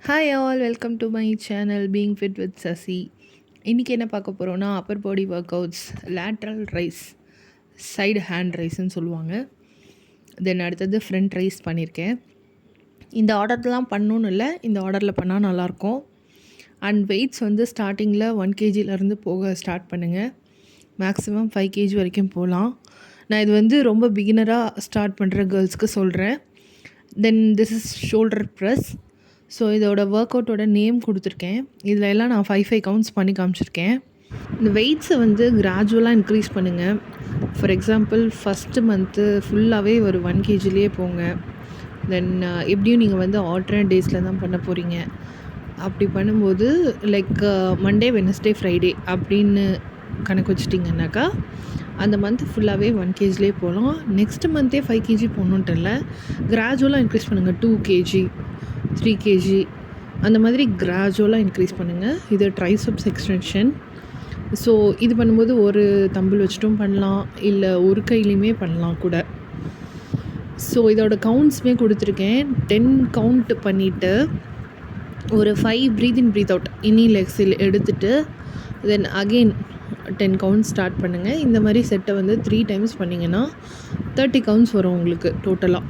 Hi all, welcome to my channel being fit with Sasi. இன்றைக்கி என்ன பார்க்க போகிறோன்னா, upper body workouts, lateral raise, side hand ரைஸ்ன்னு சொல்லுவாங்க. தென் அடுத்தது ஃப்ரண்ட் ரைஸ் பண்ணியிருக்கேன். இந்த ஆர்டர்லாம் பண்ணணுன்னு இல்லை, இந்த ஆர்டரில் பண்ணால் நல்லாயிருக்கும். அண்ட் வெயிட்ஸ் வந்து ஸ்டார்டிங்கில் 1 kgலேருந்து போக ஸ்டார்ட் பண்ணுங்கள். மேக்ஸிமம் 5 kg வரைக்கும் போகலாம். நான் இது வந்து ரொம்ப பிகினராக ஸ்டார்ட் பண்ணுற கேர்ள்ஸ்க்கு சொல்கிறேன். Then this is shoulder press. So இதோட ஒர்க் அவுட்டோட நேம் கொடுத்துருக்கேன். இதில் எல்லாம் நான் 5 கவுண்ட்ஸ் பண்ணி காமிச்சிருக்கேன். இந்த வெயிட்ஸை வந்து கிராஜுவலாக இன்க்ரீஸ் பண்ணுங்கள். ஃபார் எக்ஸாம்பிள் ஃபஸ்ட்டு மந்த்து ஃபுல்லாகவே ஒரு 1 kgலேயே போங்க. தென் எப்படியும் நீங்கள் வந்து ஆல்டர்னேட் டேஸில் தான் பண்ண போகிறீங்க. அப்படி பண்ணும்போது லைக் மண்டே, வெட்னஸ்டே, ஃப்ரைடே அப்படின்னு கணக்கு வச்சிட்டிங்கன்னாக்கா அந்த மந்த் ஃபுல்லாகவே 1 kgலேயே போகலாம். நெக்ஸ்ட்டு மந்த்தே 5 kg போகணுன்ட்டு இல்லை, கிராஜுவலாக இன்க்ரீஸ் பண்ணுங்கள். 2 kg, 3 kg அந்த மாதிரி கிராஜுவலாக இன்க்ரீஸ் பண்ணுங்கள். இது ட்ரைசெப்ஸ் எக்ஸ்டென்ஷன். ஸோ இது பண்ணும்போது ஒரு தம்பிள் வச்சுட்டும் பண்ணலாம், இல்லை ஒரு கையிலையுமே பண்ணலாம் கூட. ஸோ இதோட கவுண்ட்ஸுமே கொடுத்துருக்கேன். 10 கவுண்ட் பண்ணிவிட்டு ஒரு 5 ப்ரீத் இன் ப்ரீத் அவுட் இன்னில் எக்ஸில் எடுத்துகிட்டு தென் அகெயின் 10 கவுண்ட்ஸ் ஸ்டார்ட் பண்ணுங்கள். இந்த மாதிரி செட்டை வந்து 3 times பண்ணிங்கன்னா 30 கவுண்ட்ஸ் வரும் உங்களுக்கு டோட்டலாக.